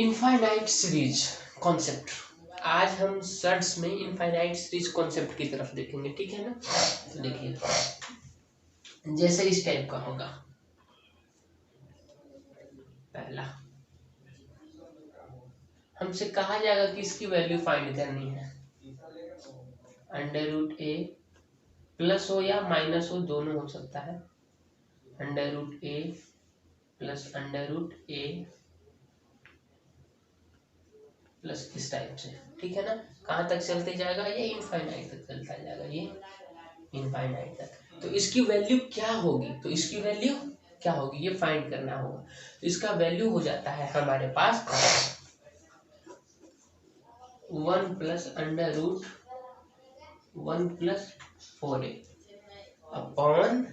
Infinite series concept. आज हम shirts में इनफाइनाइट सीरीज कॉन्सेप्ट की तरफ देखेंगे, ठीक है ना। तो देखिए जैसे इस टाइप का होगा। पहला हमसे कहा जाएगा कि इसकी वैल्यू फाइंड करनी है। अंडर रूट ए प्लस हो या माइनस हो, दोनों हो सकता है। Under root a plus under root a plus इस टाइप से, ठीक है ना। कहाँ तक चलते जाएगा? ये इनफाइनाइट तक चलता जाएगा, ये इनफाइनाइट तक। तो इसकी वैल्यू क्या होगी? तो इसकी वैल्यू क्या होगी ये फाइंड करना होगा। तो इसका वैल्यू हो जाता है हमारे पास 1 plus under root 1 plus 4a upon,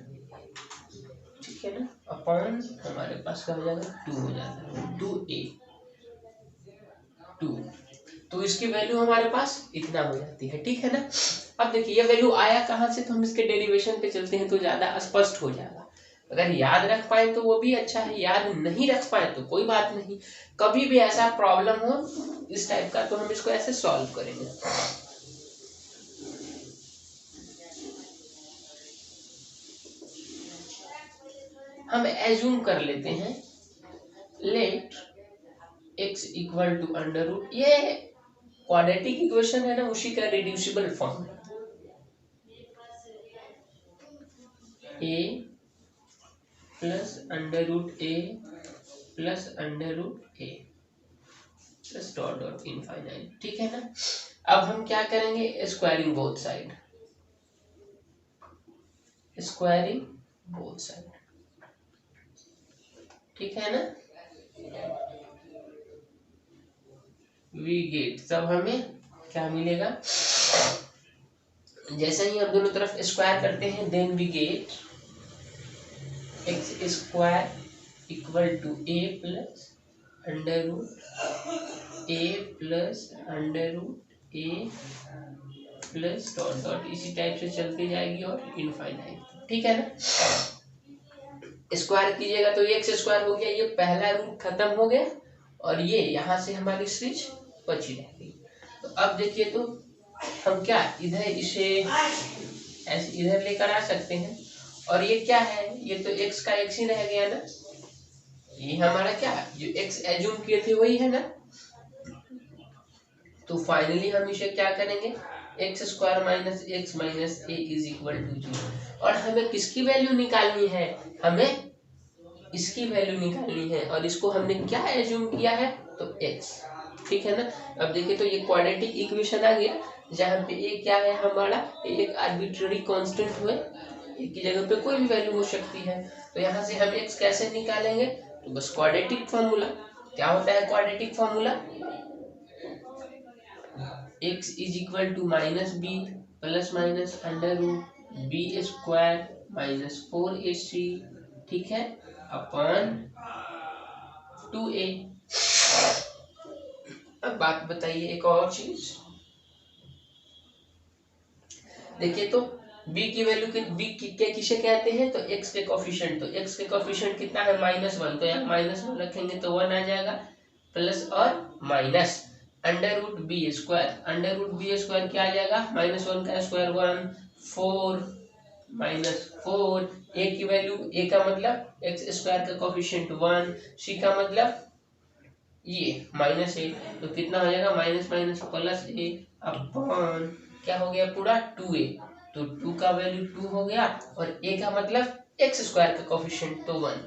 ठीक है ना, अपॉन हमारे पास क्या हो जाएगा 2 हो जाता है 2a 2। तो इसकी वैल्यू हमारे पास इतना हो जाती है, ठीक है ना। अब देखिए ये वैल्यू आया कहाँ से, तो हम इसके डेरिवेशन पे चलते हैं तो ज्यादा स्पष्ट हो जाएगा। अगर याद रख पाए तो वो भी अच्छा है, याद नहीं रख पाए तो कोई बात नहीं। कभी भी ऐसा प्रॉब्लम हो इस टाइप का तो हम इसको ऐसे सॉल्व करेंगे। हम एज्यूम कर लेते हैं let x equal to under root, ये क्वाड्रेटिक इक्वेशन है ना, उसी का reducible form a plus under root a plus under root a plus dot dot infinite, ठीक है ना। अब हम क्या करेंगे? Squaring both side, squaring both side, ठीक है ना। वी गेट, तब हमें क्या मिलेगा? जैसे ही हम दोनों तरफ स्क्वायर करते हैं then we get x square equal to a plus under root a plus under root a plus dot dot, इसी टाइप से चलती जाएगी और इनफाइनाइट, ठीक है ना। स्क्वायर कीजिएगा तो एक्स स्क्वायर हो गया, ये पहला रूट खत्म हो गया और ये यहाँ से हमारी सीरीज बची रहेगी। तो अब देखिए तो हम क्या इधर इसे ऐसे इधर लेकर आ सकते हैं और ये क्या है, ये तो x का x ही रह गया ना। ये हमारा क्या जो x एज्यूम किए थे वही है ना। तो फाइनली हम इसे क्या करेंगे? X square minus x minus a is equal to 0। और हमें किसकी वैल्यू निकालनी है? हमें इसकी वैल्यू निकालनी है और इसको हमने क्या एज्यूम किया है? तो x, ठीक है ना। अब देखिए तो ये क्वाड्रेटिक इक्वेशन आ गया जहाँ पे ए क्या है हमारा, एक आर्बिट्ररी कांस्टेंट हुए, एक की जगह पे कोई भी वैल्यू हो सकती है। तो यहाँ से हम x कैसे निकालेंगे? तो बस क्वाड्रेटिक फॉर्मूला। क्या होता है quadratic formula? x is equal to minus b plus minus under root b square minus 4ac, ठीक है, अपॉन 2a। अब बात बताइए एक और चीज, देखिए तो b की वैल्यू के किसे कहते हैं? तो x के कोफिशिएंट। तो x के कोफिशिएंट कितना है? -1। तो यहाँ -1 रखेंगे तो 1 आ जाएगा, प्लस और माइनस under root b square. Under root b square क्या आ जाएगा? -1 का स्क्वायर 1, 4 -4। a की वैल्यू, a का मतलब x स्क्वायर का कोफिशिएंट 1, c का मतलब ये -a, तो कितना हो जाएगा? Minus minus plus a upon क्या हो गया पूरा 2a। तो 2 का वैल्यू 2 हो गया और a का मतलब x स्क्वायर का कोफिशिएंट तो 1,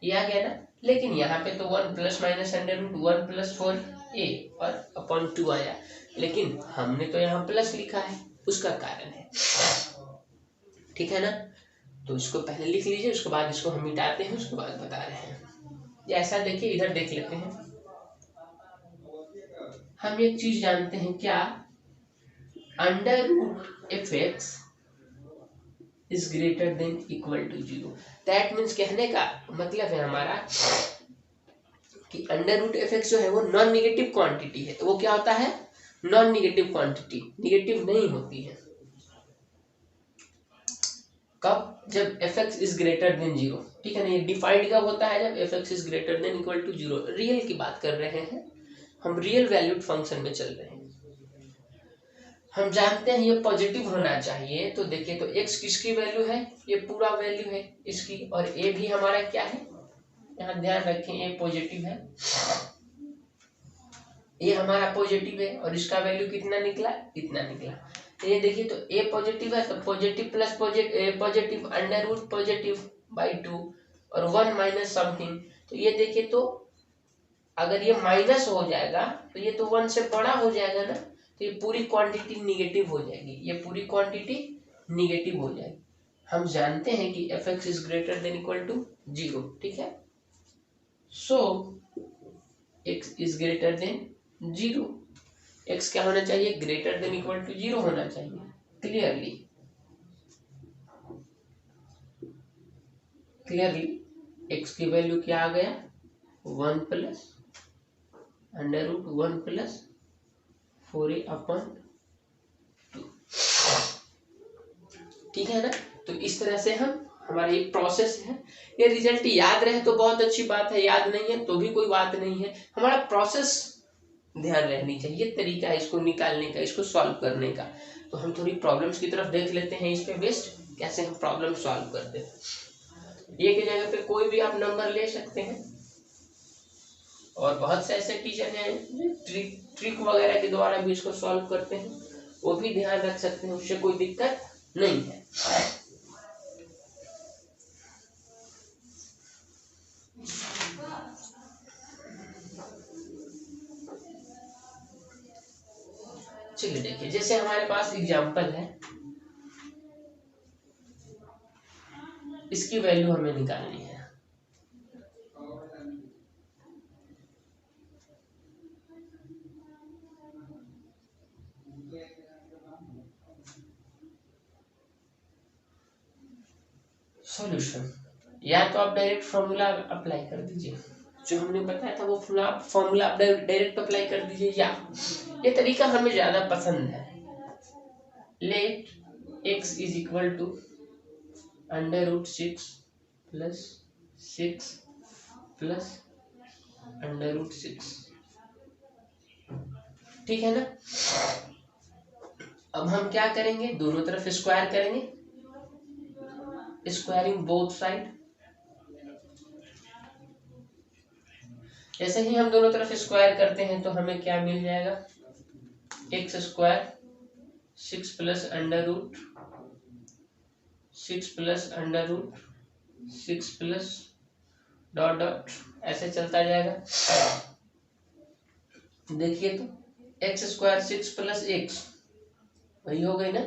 ये आ गया ना। लेकिन यहाँ पे तो 1 plus minus under root 1 plus 4a और अपॉन 2 आया, लेकिन हमने तो यहाँ प्लस लिखा है, उसका कारण है, ठीक है ना। तो इसको पहले लिख लीजिए, उसके बाद इसको हम मिटाते हैं, उसके बाद बता रहे हैं। ऐसा देखिए इधर देख लेते हैं। हम एक चीज जानते हैं क्या? Under root f x is greater than equal to 0। That means कहने का मतलब है हमारा कि अंडर रूट एफ एक्स जो है वो नॉन निगेटिव क्वांटिटी है। तो वो क्या होता है? नॉन निगेटिव क्वांटिटी, निगेटिव नहीं होती है। कब? जब f x is greater than 0, ठीक है ना। ये डिफाइंड कब होता है? जब f x is greater than equal to 0। Real की बात कर रहे हैं, हम रियल वैल्यूड फंक्शन में चल रहे हैं। हम जानते हैं ये पॉजिटिव होना चाहिए, तो देखिए तो x किसकी वैल्यू है, ये पूरा वैल्यू है इसकी, और a भी हमारा क्या है, यहाँ ध्यान रखें a पॉजिटिव है, ये हमारा पॉजिटिव है और इसका वैल्यू कितना निकला, इतना निकला। तो ये देखिए तो a पॉजिटिव है तो positive plus positive under root positive by 2 और 1 माइनस समथिंग। तो ये देखिए तो अगर ये माइनस हो जाएगा तो ये तो 1 से बड़ा हो जाएगा ना, तो ये पूरी क्वांटिटी निगेटिव हो जाएगी, ये पूरी क्वांटिटी निगेटिव हो जाएगी। हम जानते हैं कि f(x) is greater than equal to 0, ठीक है। So x is greater than 0, x क्या होना चाहिए, ग्रेटर देन इक्वल टू 0 होना चाहिए। क्लियरली x की वैल्यू क्या आ गया, 1 plus under root 1 plus 4a upon 2, ठीक है ना। तो इस तरह से हमारा एक प्रोसेस है। ये रिजल्ट याद रहे तो बहुत अच्छी बात है, याद नहीं है तो भी कोई बात नहीं है, हमारा प्रोसेस ध्यान रहनी चाहिए, तरीका है इसको निकालने का, इसको सॉल्व करने का। तो हम थोड़ी प्रॉब्लम्स की तरफ देख लेते हैं, इस पे बेस्ड कैसे हम प्रॉब्लम सॉल्व करते हैं। ये की जगह पे कोई भी आप नंबर ले सकते हैं, और बहुत से ऐसे टीचर हैं ट्रिक वगैरह के द्वारा भी इसको सॉल्व करते हैं, वो भी ध्यान रख सकते हैं, उससे कोई दिक्कत नहीं है। चलिए देखिए, जैसे हमारे पास एग्जांपल है, इसकी वैल्यू हमें निकालनी है। सॉल्यूशन, या तो आप डायरेक्ट फॉर्मूला अप्लाई कर दीजिए, जो हमने बताया था वो फॉर्मूला आप डायरेक्ट अप्लाई कर दीजिए, या ये तरीका हमें ज्यादा पसंद है। Let x is equal to under root 6 plus 6 plus under root 6, ठीक है ना। अब हम क्या करेंगे, दोनों तरफ स्क्वायर करेंगे, स्क्वायरिंग बोथ साइड। जैसे ही हम दोनों तरफ स्क्वायर करते हैं तो हमें क्या मिल जाएगा, x square 6 plus under root 6 plus under root 6 plus dot dot ऐसे चलता जाएगा। देखिए तो एक्स स्क्वायर 6 प्लस एक्स वही हो गई ना।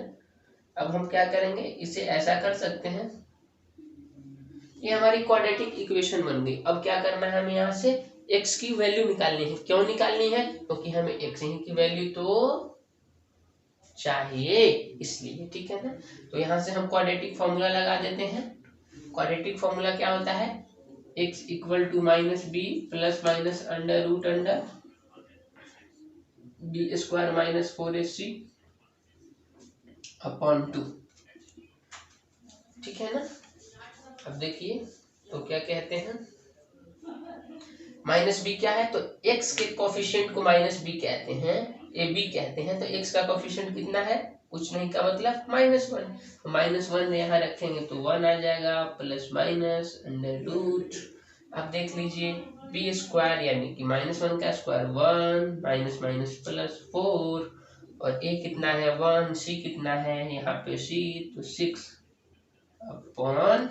अब हम क्या करेंगे, इसे ऐसा कर सकते हैं, ये हमारी क्वाड्रेटिक इक्वेशन बन गई। अब क्या करना है, हमें यहाँ से x की वैल्यू निकालनी है। क्यों निकालनी है, क्योंकि हमें x की वैल्यू तो चाहिए, इसलिए, ठीक है ना। तो यहाँ से हम क्वाड्रेटिक फॉर्मूला लगा देते हैं। क्वाड्रेटिक फॉर्मूला क्या होता है, x equal to minus b plus minus under root under b square minus 4ac upon 2, ठीक है ना। अब देखिए तो क्या कहते हैं, माइनस बी क्या है, तो x के कोफिशिएंट को माइनस बी कहते हैं, ए बी कहते हैं। तो x का कोफिशिएंट कितना है, कुछ नहीं का मतलब -1, तो -1 यहाँ रखेंगे तो 1 आ जाएगा, प्लस माइनस अंडर रूट। अब देख लीजिए बी स्क्वायर यानी कि -1 का स्क्वायर 1 माइनस माइनस प्लस 4, और a कितना है 1, c कितना है यहाँ पे c, तो 6 अपॉन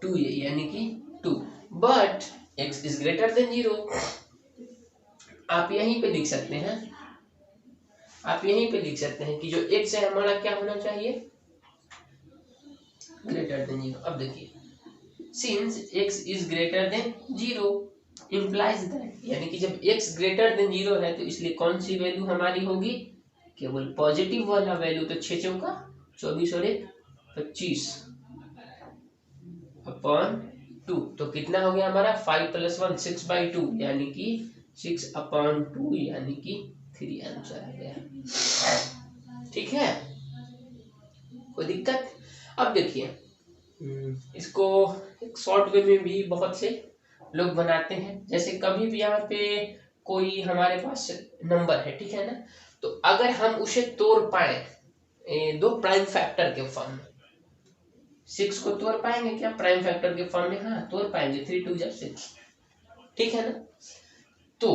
2 यानी कि 2, but x is greater than 0। आप यहीं पे लिख सकते हैं, आप यहीं पे लिख सकते हैं कि जो x है हमारा क्या होना चाहिए, ग्रेटर देन 0। अब देखिए since x is greater than 0 implies that, यानी कि जब x ग्रेटर देन 0 है तो इसलिए कौन सी वैल्यू हमारी होगी, केवल पॉजिटिव वाला वैल्यू। तो 6 चौका 24 और 1 25 अपॉन 2, तो कितना हो गया हमारा 5 प्लस 1 6/2 यानी कि 6 अपॉन 2 यानी कि 3 आंसर आ गया, ठीक है, कोई दिक्कत। अब देखिए इसको एक शॉर्ट वे में भी बहुत से लोग बनाते हैं। जैसे कभी भी यहाँ पे कोई हमारे पास नंबर है, ठीक है ना, तो अगर हम उसे तोड़ पाए दो प्राइम फैक्टर के फॉर्म में, 6 को तोड़ पाएंगे क्या प्राइम फैक्टर के फॉर्म में? हाँ तोड़ पाएंगे, 3 2 जा 6, ठीक है ना। तो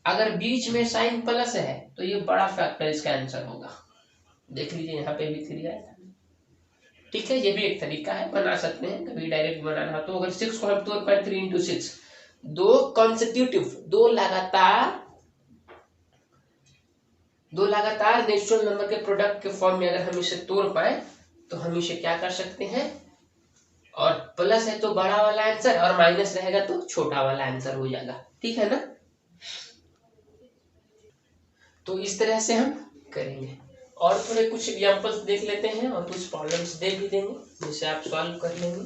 अगर बीच में साइन प्लस है तो ये बड़ा फैक्टर इसका आंसर होगा। देख लीजिए यहाँ पे भी 3 आया था, ठीक है। ये भी एक तरीका है, बना सकते हैं कभी डायरेक्ट बनाना। तो अगर 6 को हम तोड़ पाए 3 × 6, दो कॉन्सिक्यूटिव, दो लगातार नेचुरल नंबर के प्रोडक्ट के फॉर्म में अगर हम इसे तोड़ पाए तो हम इसे क्या कर सकते हैं, और प्लस है तो बड़ा वाला आंसर और माइनस रहेगा तो छोटा वाला आंसर हो जाएगा, ठीक है ना। तो इस तरह से हम करेंगे। और थोड़े कुछ एग्जांपल्स देख लेते हैं और कुछ प्रॉब्लम्स दे भी देंगे जिसे आप सॉल्व कर लेंगे।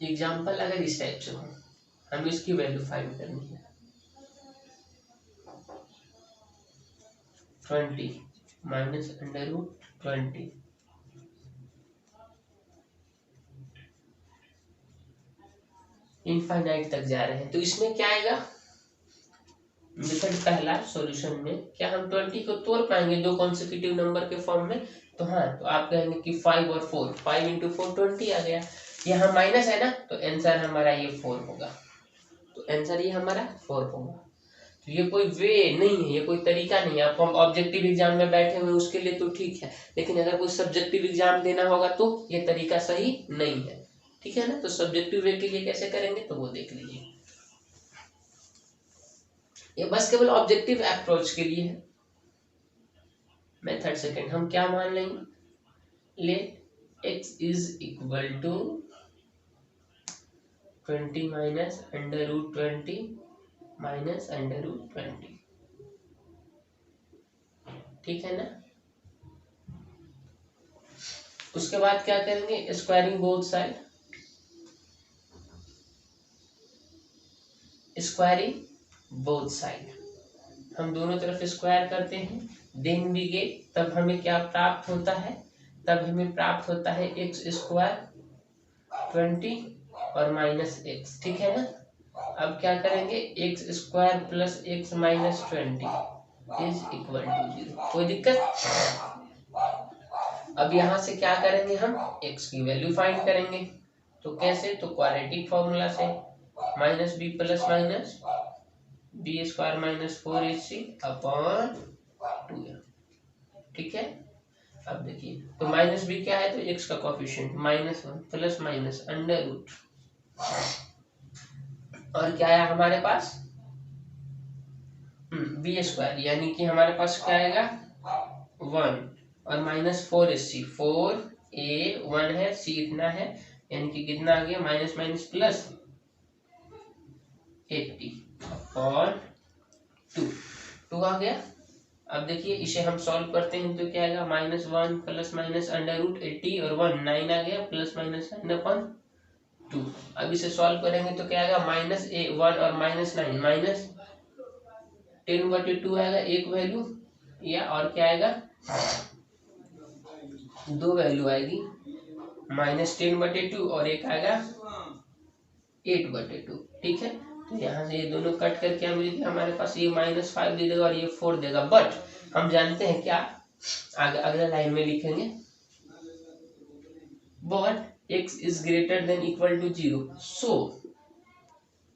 एग्जाम्पल अगर इस टाइप से हो, हमें इसकी वैल्यू फाइंड करनी है। 20 माइनस अंडर रूट 20, इनफाइनाइट तक जा रहे हैं। तो इसमें क्या आएगा, मेथड पहला सॉल्यूशन में क्या हम 20 को तोड़ पाएंगे दो कॉन्सेक्यूटिव नंबर के फॉर्म में? तो हाँ, तो आप कहेंगे कि 5 और 4, 5 × 4 20 आ गया। यहाँ माइनस है ना, तो आंसर हमारा ये 4 होगा। तो आंसर ये हमारा 4 होगा। तो ये कोई वे नहीं है, ये कोई तरीका नहीं है। आपको हम ऑब्जेक्टिव एग्जाम में बैठे हुए उसके लिए तो ठीक है, लेकिन अगर कोई सब्जेक्टिव एग्जाम देना होगा तो ये तरीका सही नहीं है, ठीक है ना। तो सब्जेक्टिव वे के लिए कैसे करेंगे तो वो देख लीजिए। ये बस केवल ऑब्जेक्टिव अप्रोच के लिए है। मेथड सेकंड हम क्या मान लेंगे, let x is equal to 20 minus under root 20 minus under root 20, ठीक है ना। उसके बाद क्या करेंगे, squaring both side, squaring both side, हम दोनों तरफ स्क्वायर करते हैं, देन वी गेट, तब हमें क्या प्राप्त होता है, तब हमें प्राप्त होता है x स्क्वायर 20 और माइनस x, ठीक है ना। अब क्या करेंगे, x square plus x minus 20 is equal to 0, कोई दिक्कत। अब यहां से क्या करेंगे, हम x की वैल्यू फाइंड करेंगे। तो कैसे, तो क्वाड्रेटिक फॉर्मूला से, minus b plus minus b square minus 4ac upon 2m, ठीक है। अब देखिए, तो माइनस बी क्या है, तो x का coefficient -1 plus minus under root, और क्या आया हमारे पास बी स्क्वायर, यानी कि हमारे पास क्या आएगा 1 और माइनस 4ac, 4a 1 है, c इतना है, यानी कि कितना आ गया, माइनस माइनस प्लस 80 अपॉन 2 आ गया। अब देखिए इसे हम सॉल्व करते हैं तो क्या आएगा, -1 प्लस माइनस अंडर रूट 80 और 1 9 आ गया, प्लस माइनस 9 अपॉन 2। अब इसे सॉल्व करेंगे तो क्या आएगा, -1 और -9 माइनस 10/2 आएगा एक वैल्यू, या और क्या आएगा, दो वैल्यू आएगी, -10/2 और एक आएगा 8/2, ठीक है। तो यहाँ से ये दोनों कट कर क्या मिल गया हमारे पास, ये -5 दे देगा और ये 4 देगा। बट हम जानते हैं क्या, आगे अगला लाइन में लिखेंगे, but x is greater than equal to 0, so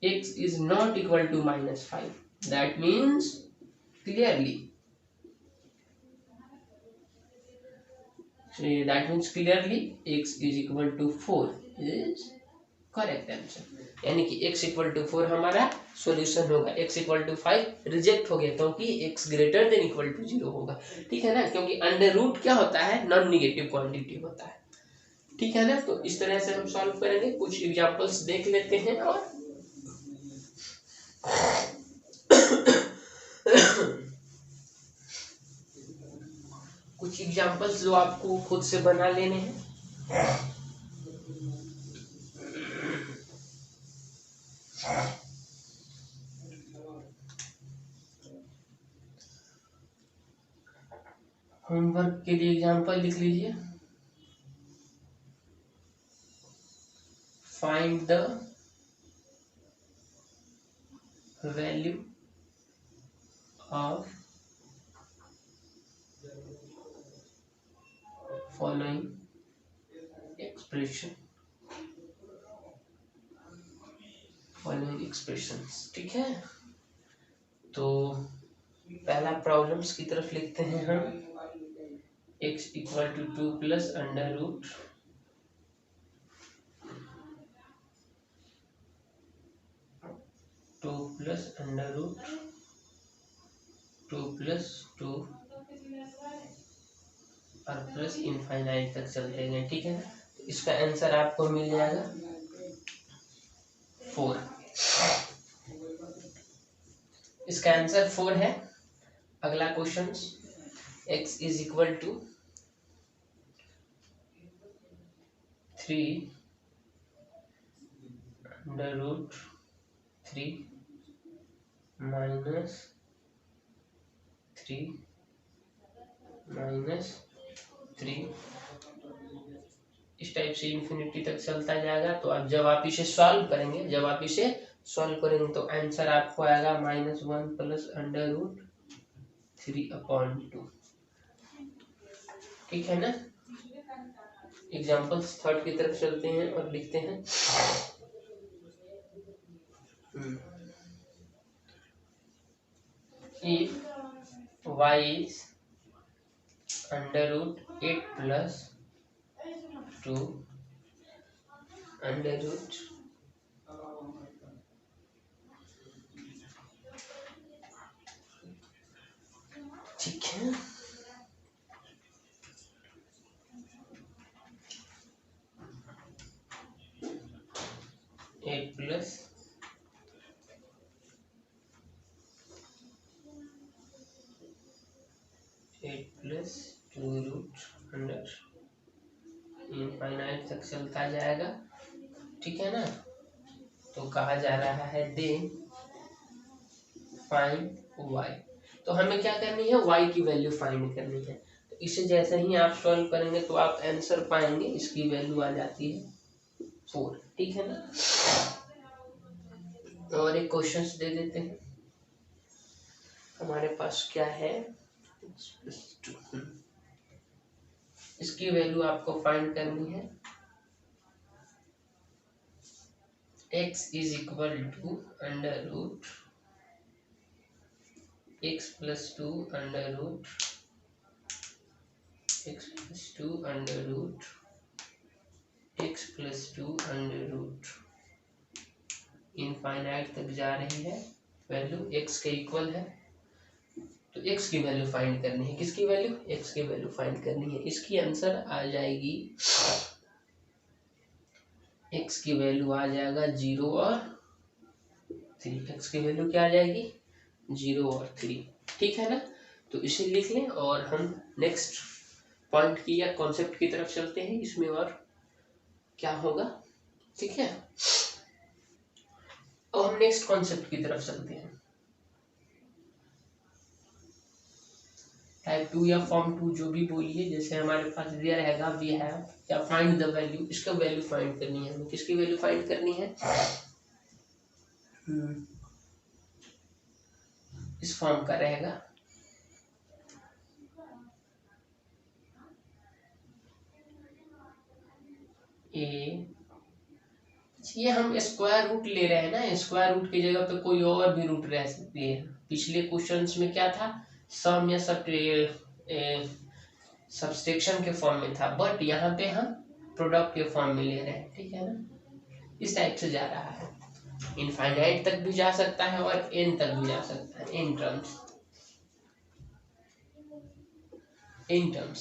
x is not equal to -5, that means clearly x is equal to 4 is correct answer, यानी कि x इक्वल टू 4 हमारा सॉल्यूशन होगा। x इक्वल टू 5 रिजेक्ट हो गया क्योंकि x greater than equal to 0 होगा, ठीक है ना, क्योंकि अंडर रूट क्या होता है, नॉन निगेटिव क्वांटिटी होता है, ठीक है ना। तो इस तरह से हम सॉल्व करेंगे। कुछ एग्जांपल्स देख लेते हैं और कुछ एग्जांपल्स जो आपको खुद से बना लेने हैं। होमवर्क के लिए एग्जांपल लिख लीजिए। Find the value of following expressions. ठीक है, तो पहला प्रॉब्लम्स की तरफ लिखते हैं हम। x equal to 2 plus under root 2 plus under root 2 plus 2 और प्लस इनफाइनाइट तक चलते हैं। ठीक है, तो इसका आंसर आपको मिल जाएगा 4। इसका आंसर 4 है। अगला question, x is equal to 3 under root 3 minus 3 minus 3, इस टाइप से इंफिनिटी तक चलता जाएगा। तो अब जब आप इसे सॉल्व करेंगे तो आंसर आपको आएगा -1 प्लस अंडर रूट 3/2। ठीक है ना। एग्जाम्पल्स थर्ड की तरफ चलते हैं और लिखते हैं। If y is under root 8 plus 2 under root 8 plus 2 root under infinite तक चलता जाएगा। ठीक है ना। तो कहा जा रहा है दे फाइंड y। तो हमें क्या करनी है, y की वैल्यू फाइंड करनी है। तो इसे जैसे ही आप सॉल्व करेंगे तो आप आंसर पाएंगे। इसकी वैल्यू आ जाती है 4। ठीक है ना। और एक क्वेश्चंस दे देते हैं। हमारे पास क्या है, इसकी वैल्यू आपको फाइंड करनी है। x is equal to under root x plus 2 under root x plus 2 under root x plus 2 under root infinite तक जा रही है। वैल्यू x के इक्वल है। तो x की वैल्यू फाइंड करनी है। किसकी वैल्यू, x की वैल्यू फाइंड करनी है। इसकी आंसर आ जाएगी, x की वैल्यू आ जाएगा 0 और 3। x की वैल्यू क्या आ जाएगी, 0 और 3। ठीक है ना। तो इसे लिख लें और हम नेक्स्ट पॉइंट की या कॉन्सेप्ट की तरफ चलते हैं। इसमें और क्या होगा। ठीक है, और हम नेक्स्ट कॉन्सेप्ट की तरफ चलते हैं। टाइप 2 या फॉर्म 2 जो भी बोलिए। जैसे हमारे पास दिया रहेगा वी हैव या फाइंड द वैल्यू, इसका वैल्यू फाइंड करनी है हमें। किसकी वैल्यू फाइंड करनी है, इस फॉर्म का रहेगा ए। ये हम स्क्वायर रूट ले रहे हैं ना, स्क्वायर रूट की जगह पे कोई और भी रूट रह सकती है। पिछले क्वेश्चंस में क्या था, सम या सब्सट्रैक्शन के फॉर्म में था, बट यहाँ पे हम प्रोडक्ट के फॉर्म में ले रहे हैं। ठीक है ना। इस टाइप से जा रहा है। इनफाइनाइट तक भी जा सकता है और एन तक भी जा सकता है, इन टर्म्स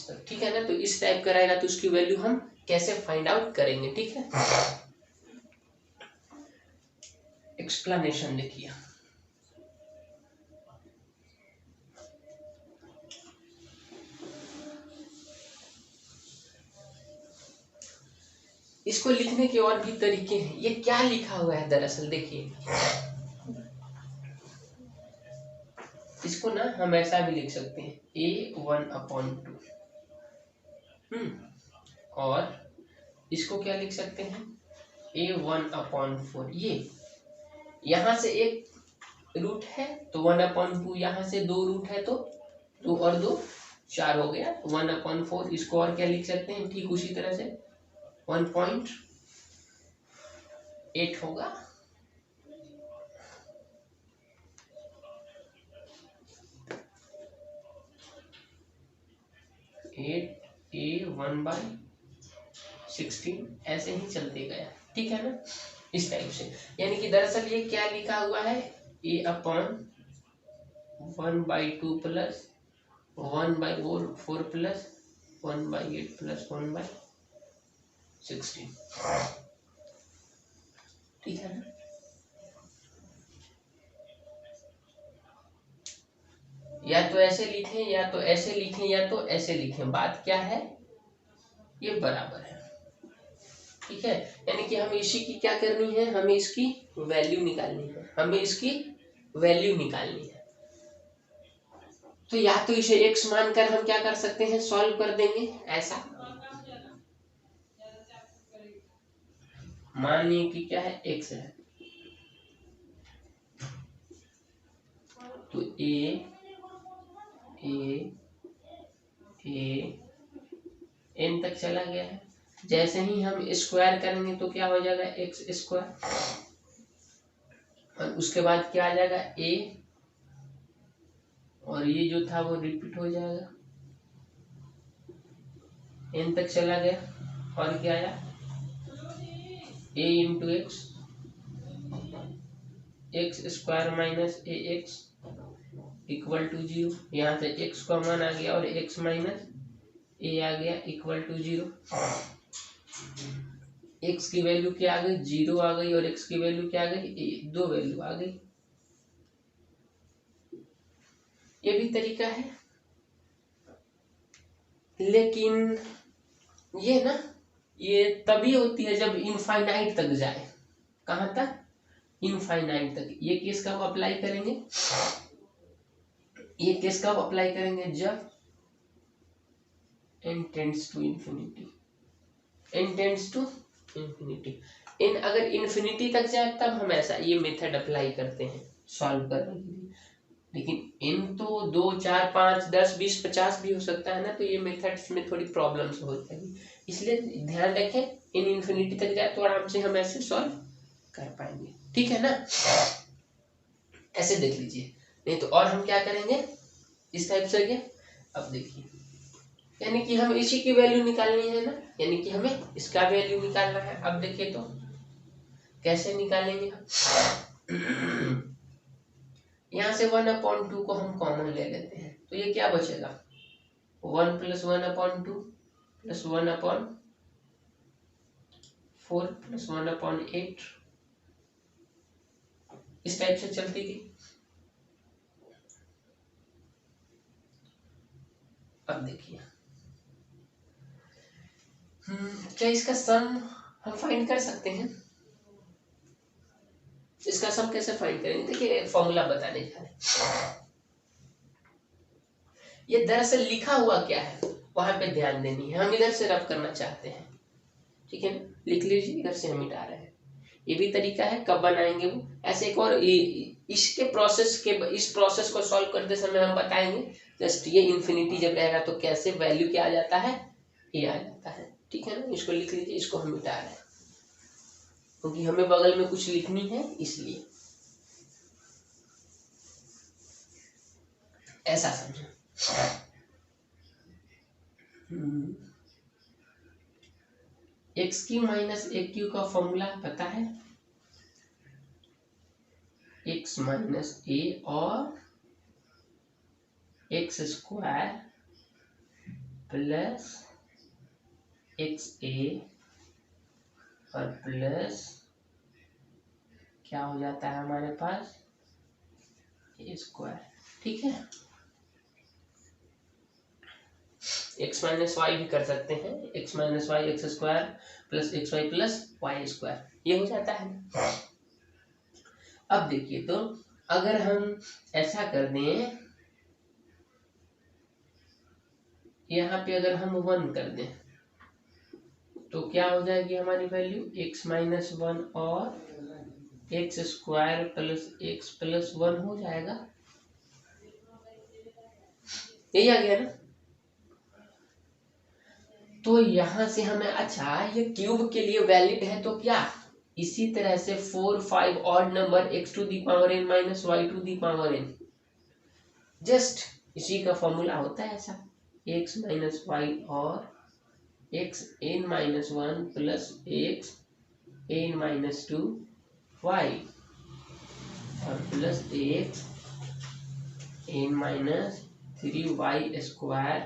तक। ठीक है ना। तो इस टाइप का रहेगा। तो उसकी वैल्यू हम कैसे फाइंड आउट करेंगे। ठीक है, एक्सप्लेनेशन देखिए। इसको लिखने के और भी तरीके हैं। ये क्या लिखा हुआ है दरअसल देखिए, इसको ना हम ऐसा भी लिख सकते हैं a1/2। और इसको क्या लिख सकते हैं a1/4। ये यहाँ से एक रूट है तो 1/2, यहाँ से 2 रूट है तो 2 और 2 4 हो गया 1/4। इसको और क्या लिख सकते हैं ठीक उसी तरह से 1.8 होगा। A1/16 ऐसे ही चलते गया, ठीक है ना, इस टाइप से। यानी कि दरअसल ये क्या लिखा हुआ है a/1/2 प्लस 1/4 प्लस 1/8 प्लस 1/16, ठीक है ना। या तो ऐसे लिखें या तो ऐसे लिखें या तो ऐसे लिखें, बात क्या है ये बराबर है, ठीक है। यानी कि हमें इसी की क्या करनी है, हमें इसकी वैल्यू निकालनी है, हमें इसकी वैल्यू निकालनी है। तो या तो इसे x मानकर हम क्या कर सकते हैं सॉल्व कर देंगे, ऐसा मानिए कि क्या है x है तो a n तक चला गया है। जैसे ही हम स्क्वायर करेंगे तो क्या हो जाएगा x², और उसके बाद क्या आ जाएगा a, और ये जो था वो रिपीट हो जाएगा, n तक चला गया और क्या आया a into x² minus ax equal to 0। यहाँ से x का मान आ गया और x माइनस a आ गया इक्वल टू 0। x की वैल्यू क्या आ गई 0 आ गई, और x की वैल्यू क्या आ गई 2 वैल्यू आ गई। ये भी तरीका है, लेकिन ये ना ये तभी होती है जब इनफाइनाइट तक जाए। कहां तक, इनफाइनाइट तक। ये केस कब अप्लाई करेंगे, ये केस कब अप्लाई करेंगे जब n tends to infinity, n tends to infinity. इन अगर इंफिनिटी तक जाए तब हम ऐसा ये मेथड अप्लाई करते हैं सॉल्व करने के लिए। लेकिन इन तो 2 4 5 10 20 50 भी हो सकता है ना, तो ये मेथड्स में थोड़ी प्रॉब्लम्स हो जाएगी। इसलिए ध्यान रखें इन इंफिनिटी तक जाए तो आराम से हम ऐसे सॉल्व कर पाएंगे, ठीक है ना। ऐसे देख लीजिए, नहीं तो और हम क्या करेंगे इस टाइप से। अब देखिए, यानी कि हम इसी की वैल्यू निकालनी है ना, यानी कि हमें इसका वैल्यू निकालना है। अब देखिए तो कैसे निकालेंगे हम। यहाँ से 1/2 को हम कॉमन ले लेते हैं, तो ये क्या बचेगा 1 + 1/2 प्लस 1/4 प्लस 1/8, इस टाइप से चलती थी। अब देखिए क्या इसका सम हम फाइंड कर सकते हैं। इसका सम कैसे फाइंड करेंगे, देखिए फॉर्मूला बताने जा रहे हैं। ये दरअसल लिखा हुआ क्या है वहां पे ध्यान देनी है, हम इधर से रब करना चाहते हैं, ठीक है ना, लिख लीजिए इधर से हम मिटा रहे हैं। ये भी तरीका है, कब बनाएंगे वो ऐसे एक और इसके इस प्रोसेस को सॉल्व करते समय हम बताएंगे। जस्ट ये इंफिनिटी जब रहेगा तो कैसे वैल्यू क्या आ जाता है ये आ जाता है, ठीक है ना। इसको लिख लीजिए, इसको हम मिटा रहे हैं क्योंकि हमें बगल में कुछ लिखनी है इसलिए ऐसा समझो। x³ माइनस a³ का फॉर्मूला पता है, x माइनस a और x² प्लस xa और प्लस क्या हो जाता है हमारे पास a², ठीक है। x माइनस वाई भी कर सकते हैं, x minus y x² plus xy plus y², ये हो जाता है। अब देखिए तो अगर हम ऐसा कर दें यहाँ पे अगर हम 1 कर दें तो क्या हो जाएगी हमारी वैल्यू x माइनस 1 और x square plus x plus 1 हो जाएगा। यही आ गया ना। तो यहां से हमें, अच्छा ये क्यूब के लिए वैलिड है तो क्या इसी तरह से 4 5 odd number x to the power n minus Y to the power n, just इसी का फॉर्मूला होता है ऐसा, x माइनस वाई और x n minus 1 plus x n minus 2 Y और plus x n minus 3 Y square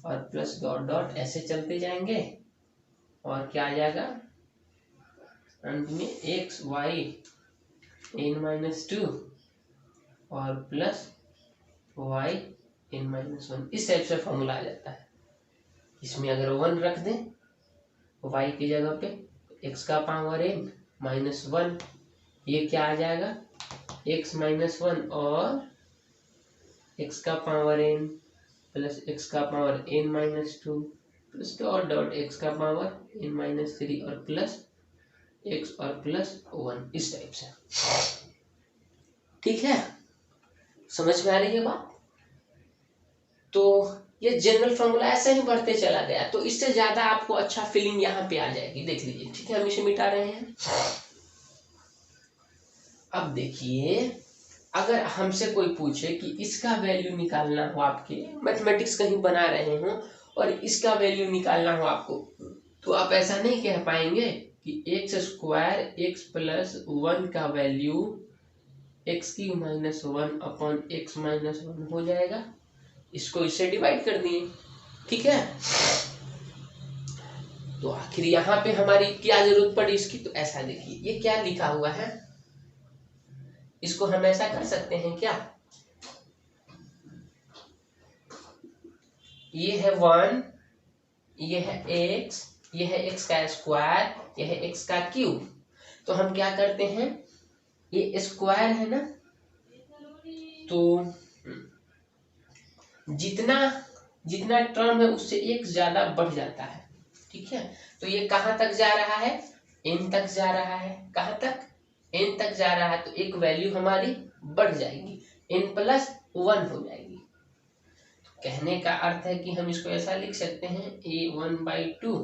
और plus dot dot ऐसे चलते जाएंगे और क्या आ जाएगा अंत में x y n माइनस 2 और प्लस y n माइनस 1, इस टाइप से फॉर्मूला आ जाता है। इसमें अगर 1 रख दें y की जगह पे x का पावर n माइनस 1, ये क्या आ जाएगा x माइनस 1 और x का पावर n प्लस x का power n minus 2 plus dot dot x का पावर n माइनस 3 और प्लस x और प्लस 1, इस टाइप से। ठीक है, समझ में आ रही है बात। तो ये जनरल फॉर्मूला ऐसे ही बढ़ते चला गया, तो इससे ज्यादा आपको अच्छा फीलिंग यहाँ पे आ जाएगी, देख लीजिए। ठीक है, हम इसे मिटा रहे हैं। अब देखिए, अगर हमसे कोई पूछे कि इसका वैल्यू निकालना हो, आपके मैथमेटिक्स कहीं बना रहे हो और इसका वैल्यू निकालना हो आपको, तो आप ऐसा नहीं कह पाएंगे कि एक्स स्क्वायर एक्स प्लस 1 का वैल्यू एक्स की माइनस 1 अपॉन एक्स माइनस 1 हो जाएगा। इसको इससे डिवाइड कर दिए। ठीक है, तो आखिर यहाँ पे हमारी क्या जरूरत पड़ी इसकी, तो ऐसा देखिए, ये क्या लिखा हुआ है, इसको हम ऐसा कर सकते हैं क्या, ये है 1, ये है x, ये है x का स्क्वायर, ये है x का क्यूब। तो हम क्या करते हैं, ये स्क्वायर है ना, तो जितना जितना टर्म है उससे एक ज्यादा बढ़ जाता है। ठीक है, तो ये कहाँ तक जा रहा है, n तक जा रहा है। कहाँ तक, n तक जा रहा है, तो एक वैल्यू हमारी बढ़ जाएगी, n प्लस 1 हो जाएगी। तो कहने का अर्थ है कि हम इसको ऐसा लिख सकते हैं, a 1/2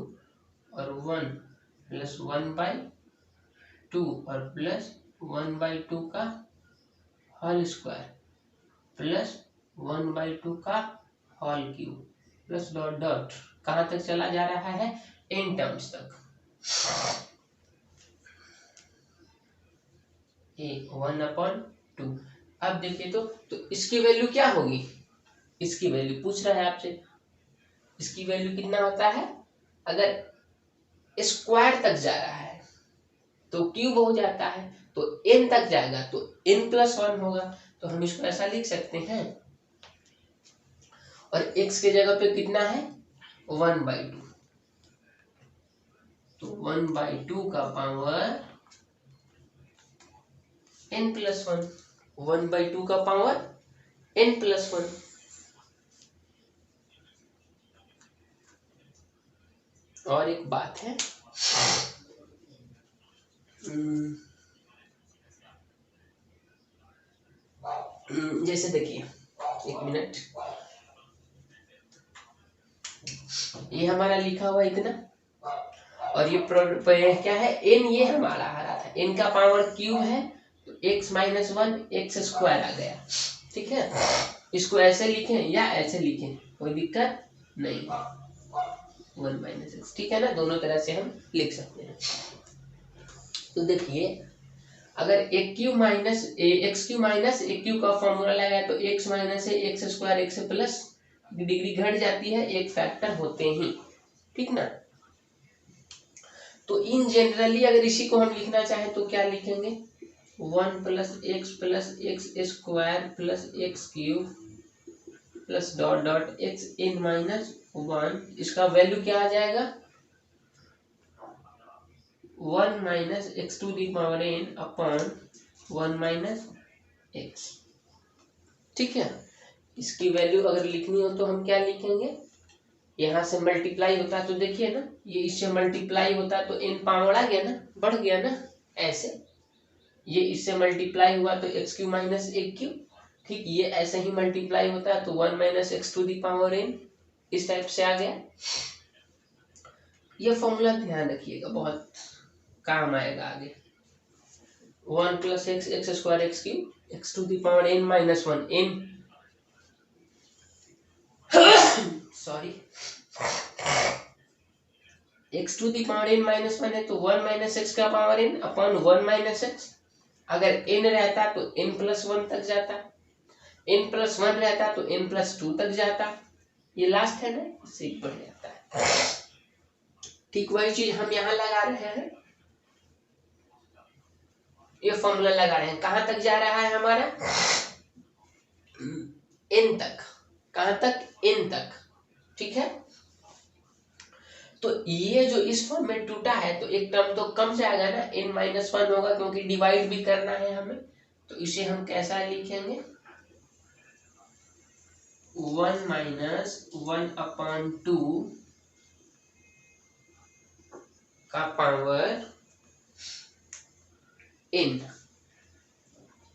और 1 प्लस 1/2 और प्लस 1/2 का होल स्क्वायर प्लस 1/2 का whole cube plus dot dot, कहाँ तक चला जा रहा है, n टर्म्स तक। a 1/2। अब देखिए तो इसकी वैल्यू क्या होगी, इसकी वैल्यू पूछ रहा है आपसे, इसकी वैल्यू कितना होता है, अगर स्क्वायर तक जा रहा है तो क्यूब हो जाता है, तो n तक जाएगा तो n प्लस 1 होगा। तो हम इसको ऐसा लिख सकते हैं, और x के जगह पे कितना है 1/2, तो 1/2 का पावर n प्लस 1, 1/2 का पावर n प्लस 1। और एक बात है, जैसे देखिए, एक मिनट, ये हमारा लिखा हुआ इतना, और ये क्या है, n, ये हमारा आ रहा था, n का पावर क्यूब है, तो x माइनस 1 एक्स स्क्वायर आ गया। ठीक है, इसको ऐसे लिखें या ऐसे लिखें, कोई दिक्कत नहीं, 1 माइनस एक्स। ठीक है ना, दोनों तरह से हम लिख सकते हैं। तो देखिए, अगर एक Q minus x cube minus एक क्यू का फॉर्मूला लगाए तो एक्स माइनस है x square x plus degree घट जाती है एक फैक्टर होते ही। ठीक ना, तो इन जनरली अगर इसी को हम लिखना चाहें तो क्या लिखेंगे, 1 plus X square plus X cube plus dot dot X N minus 1, इसका वैल्यू क्या आ जाएगा, 1 minus x to the power n upon 1 minus X. ठीक है, इसकी वैल्यू अगर लिखनी हो तो हम क्या लिखेंगे, यहाँ से मल्टीप्लाई होता है तो देखिए ना, ये इससे मल्टीप्लाई होता है तो n पावर आ गया ना, बढ़ गया ना। ऐसे ये इससे मल्टीप्लाई हुआ तो एक्स क्यू माइनस एक क्यू, ठीक, ये ऐसे ही मल्टीप्लाई होता है तो 1 minus x to the power n, इस टाइप से आ गया। ये फॉर्मूला ध्यान रखिएगा, बहुत काम आएगा आगे। 1 plus x x square x cube x to the power n minus one, n sorry x to the power n minus one है तो 1 माइनस एक्स का power n upon 1 minus x. अगर n रहता तो n प्लस वन तक जाता, n plus one रहता तो n प्लस टू तक जाता, ये लास्ट है ना, इससे बढ़ जाता है। ठीक वही चीज हम यहाँ लगा रहे हैं, ये फॉर्मूला लगा रहे हैं। कहां तक जा रहा है हमारा, n तक, कहां तक, n तक, ठीक है। तो ये जो इस फॉर्म में टूटा है तो एक टर्म तो कम जाएगा ना, n माइनस वन होगा क्योंकि डिवाइड भी करना है हमें, तो इसे हम कैसा लिखेंगे, 1 माइनस वन अपॉन टू का पावर n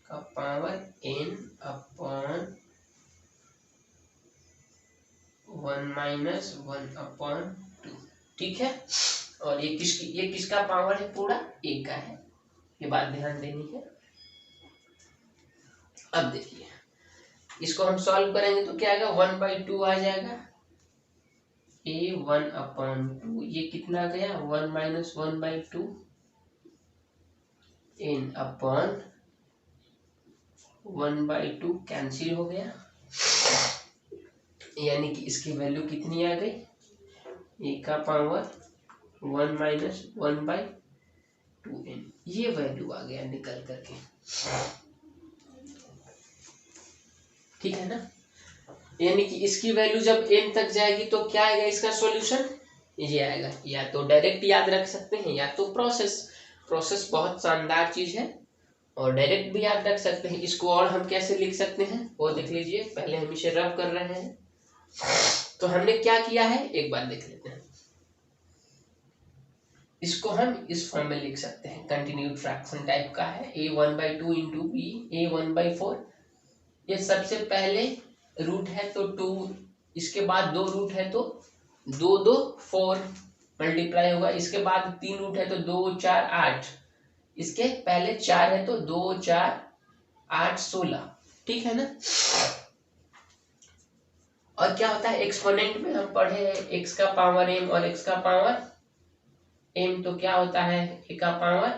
का power n upon 1 minus one upon two, ठीक है। और ये किसका पावर है, पूरा a का है, ये बात ध्यान देनी है। अब देखिए इसको हम सॉल्व करेंगे तो क्या आएगा, 1/2 आ जाएगा, a 1 अपॉन टू, ये कितना गया 1 माइनस 1/2 n अपॉन 1/2 कैंसिल हो गया, यानी कि इसकी वैल्यू कितनी आ गई, a का पावर 1 माइनस 1/2n, ये वैल्यू आ गया निकल करके, ठीक है ना। यानी कि इसकी वैल्यू जब n तक जाएगी तो क्या आएगा इसका सॉल्यूशन, ये आएगा। या तो डायरेक्ट याद रख सकते हैं या तो प्रोसेस बहुत शानदार चीज है, और डायरेक्ट भी याद रख सकते हैं। इसको और हम कैसे लिख सकते हैं वो देख लीजिए, पहले हम इसे रब कर रहे हैं। तो हमने क्या किया है एक बार देख लेते हैं। इसको हम इस फॉर्म में लिख सकते हैं, कंटिन्यूड फ्रैक्शन टाइप का है, a 1/2 इंटू बी a 1/4। ये सबसे पहले रूट है तो 2, इसके बाद 2 रूट है तो 2 2 4 मल्टीप्लाई होगा, इसके बाद 3 रूट है तो 2 4 8, इसके पहले 4 है तो 2 4 8 16, ठीक है ना। और क्या होता है एक्सपोनेंट में हम पढ़े हैं x का पावर m और x का पावर m, तो क्या होता है a का पावर,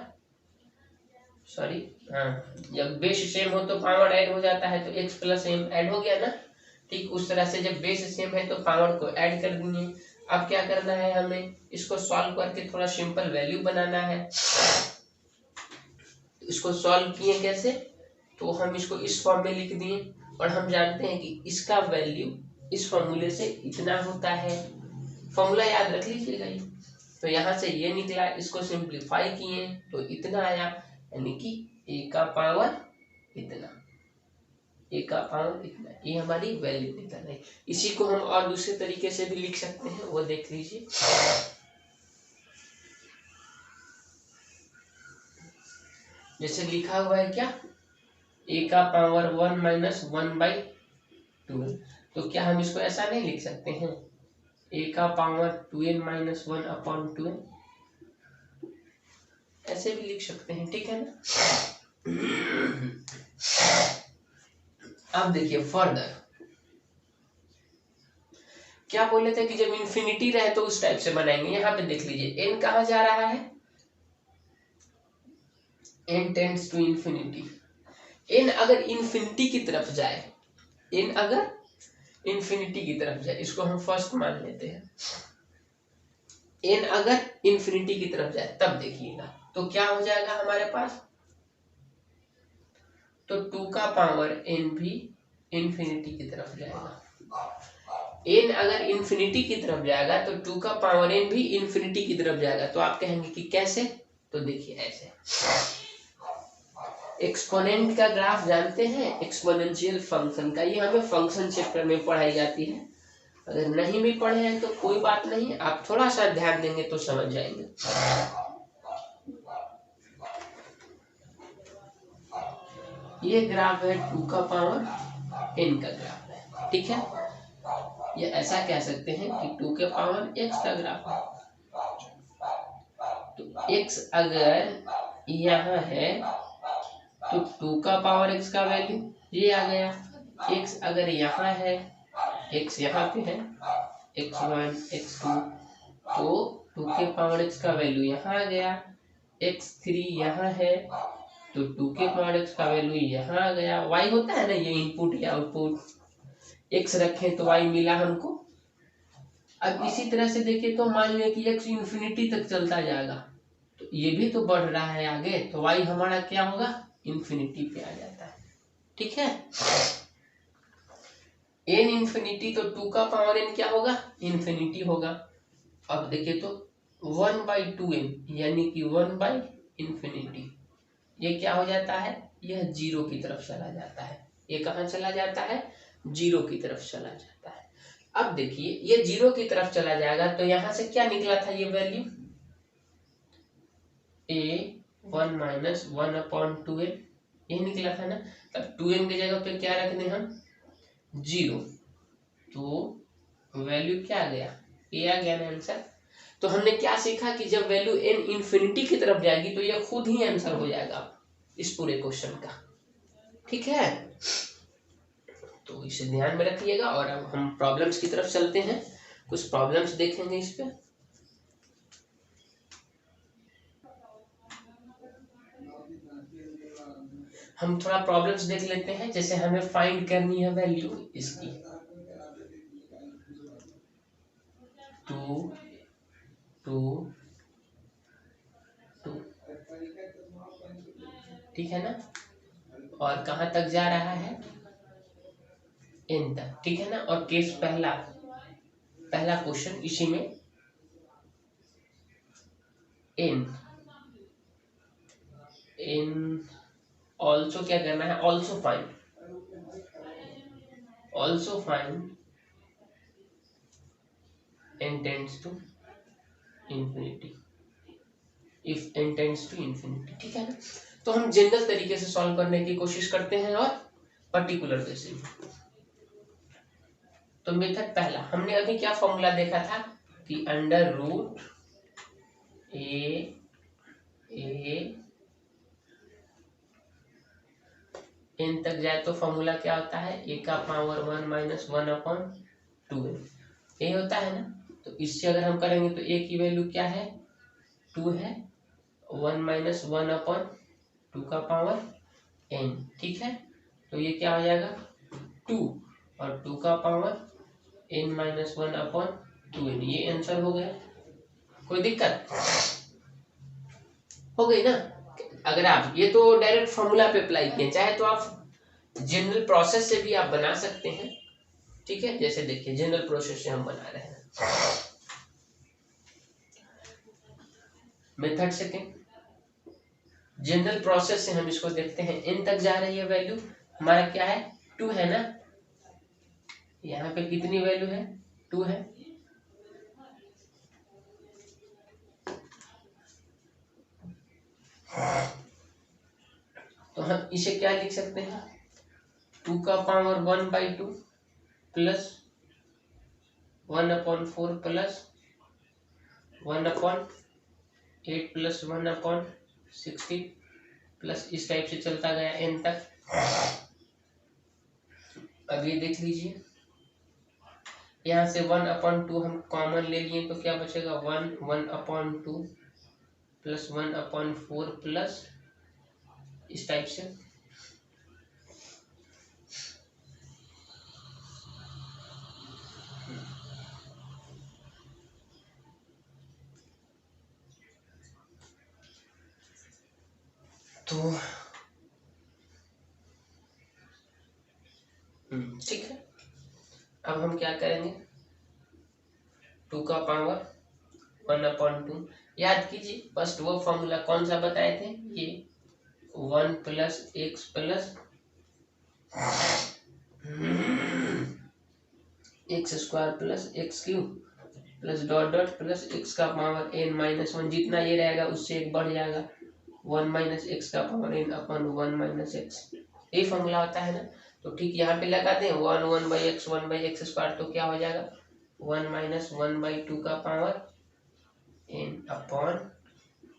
सॉरी हाँ, जब बेस सेम हो तो पावर ऐड हो जाता है तो x प्लस m ऐड हो गया ना, ठीक। उस तरह से जब बेस सेम है तो पावर को ऐड कर देंगे। अब क्या करना है हमें, इसको सॉल्व करके थोड़ा सिंपल वैल्यू बनाना है। इसको सॉल्व किए कैसे, तो हम इसको इस फॉर्म में लिख दिए, और हम जानते हैं कि इसका वैल्यू इस फॉर्मूले से इतना होता है, फॉर्मूला याद रख लीजिएगा ये। तो यहाँ से ये निकला, इसको सिंप्लीफाई किए तो इतना आया, यानी कि a का पावर इतना, a का पावर इतना, ये हमारी वैल्यू निकल रही। इसी को हम और दूसरे तरीके से भी लिख सकते हैं, वो देख लीजिए। जैसे लिखा हुआ है क्या, a का पावर 1 माइनस 1/2, तो क्या हम इसको ऐसा नहीं लिख सकते हैं, a का power 2n minus 1 upon 2n, ऐसे भी लिख सकते हैं, ठीक है ना। अब देखिए फर्दर क्या बोले थे कि जब इन्फिनिटी रहे तो उस टाइप से बनाएंगे। यहाँ पे देख लीजिए n कहाँ जा रहा है, n tends to infinity. n अगर इन्फिनिटी की तरफ जाए, n अगर इन्फिनिटी की तरफ जाए, इसको हम फर्स्ट मान लेते हैं, n अगर इन्फिनिटी की तरफ जाए तब देखिएगा तो क्या हो जाएगा हमारे पास, तो 2 का पावर n भी इन्फिनिटी की तरफ जाएगा। n अगर इन्फिनिटी की तरफ जाएगा तो 2 का पावर n भी इन्फिनिटी की तरफ जाएगा। तो आप कहेंगे कि कैसे, तो देखिए ऐसे, एक्सपोनेंट का ग्राफ जानते हैं, एक्सपोनेंशियल फंक्शन का, ये हमें फंक्शन चैप्टर में पढ़ाई जाती है। अगर नहीं भी पढ़े हैं तो कोई बात नहीं, आप थोड़ा सा ध्यान देंगे तो समझ जाएंगे। ये ग्राफ है 2 का पावर n का ग्राफ है, ठीक है। ये ऐसा कह सकते हैं कि 2 के पावर x का ग्राफ है। तो x अगर यहाँ है तो 2 का पावर x का वैल्यू ये आ गया। x अगर यहाँ है, x यहाँ पे है, x1 x2, तो 2 के पावर x का वैल्यू यहाँ आ गया। x3 यहाँ है तो 2 के पावर x का वैल्यू यहाँ आ गया। y होता है ना, ये इनपुट या आउटपुट, x रखें तो y मिला हमको। अब इसी तरह से देखिए तो मान लिया कि x इंफिनिटी तक चलता जाएगा, तो ये भी तो बढ़ रहा है आगे, तो y हमारा क्या होगा, इंफिनिटी पे आ जाता है, ठीक है। n इंफिनिटी तो 2 का पावर n क्या होगा, इंफिनिटी होगा। अब देखिए तो 1/2n यानी कि 1/इंफिनिटी, ये क्या हो जाता है, यह 0 की तरफ चला जाता है। ये कहाँ चला जाता है, 0 की तरफ चला जाता है। अब देखिए ये 0 की तरफ चला जाएगा तो यहां से क्या निकला था, ये वैल्यू a1 माइनस 1/2n ये निकला था ना। तब 2n की जगह पे क्या रखने हम, 0, तो वैल्यू क्या आ गया, a आ गया ना आंसर। तो हमने क्या सीखा कि जब वैल्यू n इंफिनिटी की तरफ जाएगी तो यह खुद ही आंसर हो जाएगा इस पूरे क्वेश्चन का, ठीक है। तो इसे ध्यान में रखिएगा। और अब हम प्रॉब्लम्स की तरफ चलते हैं, कुछ प्रॉब्लम्स देखेंगे इस पे। हम थोड़ा प्रॉब्लम्स देख लेते हैं। जैसे हमें फाइंड करनी है वैल्यू इसकी 2 2 2, ठीक है ना, और कहाँ तक जा रहा है, n तक, ठीक है ना। और केस पहला क्वेश्चन इसी में n ऑल्सो क्या करना है, also find n tends to infinity if n tends to infinity, ठीक है ना। तो हम जनरल तरीके से सॉल्व करने की कोशिश करते हैं और पर्टिकुलर वे से। तो मेथड पहला, हमने अभी क्या फॉर्मूला देखा था कि अंडर रूट ए n तक जाए तो फॉर्मूला क्या होता है, a का पावर 1 माइनस 1/2n, ये होता है ना। तो इससे अगर हम करेंगे तो a की वैल्यू क्या है, 2 है, 1 माइनस 1/2 का पावर n, ठीक है। तो ये क्या हो जाएगा 2 और 2 का पावर n माइनस 1/2n, ये आंसर हो गया। कोई दिक्कत हो गई ना। अगर आप ये तो डायरेक्ट फॉर्मूला पे अप्लाई किए, चाहे तो आप जनरल प्रोसेस से भी आप बना सकते हैं, ठीक है। जैसे देखिए जनरल प्रोसेस से हम बना रहे हैं। मेथड सेकंड, जनरल प्रोसेस से हम इसको देखते हैं। n तक जा रही है वैल्यू, हमारा क्या है 2 है ना, यहाँ पे कितनी वैल्यू है 2 है। तो हम इसे क्या लिख सकते हैं, 2 का power 1/2 plus 1/4 plus 1/8 plus 1/60 plus इस टाइप से चलता गया n तक। अब ये देख लीजिए, यहाँ से 1/2 हम कॉमन ले लिए तो क्या बचेगा 1/2 प्लस 1/4 प्लस इस टाइप से। तो ठीक है, अब हम क्या करेंगे, 2 का पावर 1/2, याद कीजिए फर्स्ट वो फॉर्मूला कौन सा बताए थे, ये 1 plus x plus X square plus X cube plus dot dot plus x का पावर n माइनस वन, जितना ये रहेगा उससे एक बढ़ जाएगा, 1 माइनस एक्स का पावर n अपन 1 माइनस एक्स, ये फॉर्मूला होता है ना। तो ठीक यहाँ पे लगा दें 1 बाई एक्स स्क्वायर, तो क्या हो जाएगा 1 माइनस 1/2 का पावर n अपॉन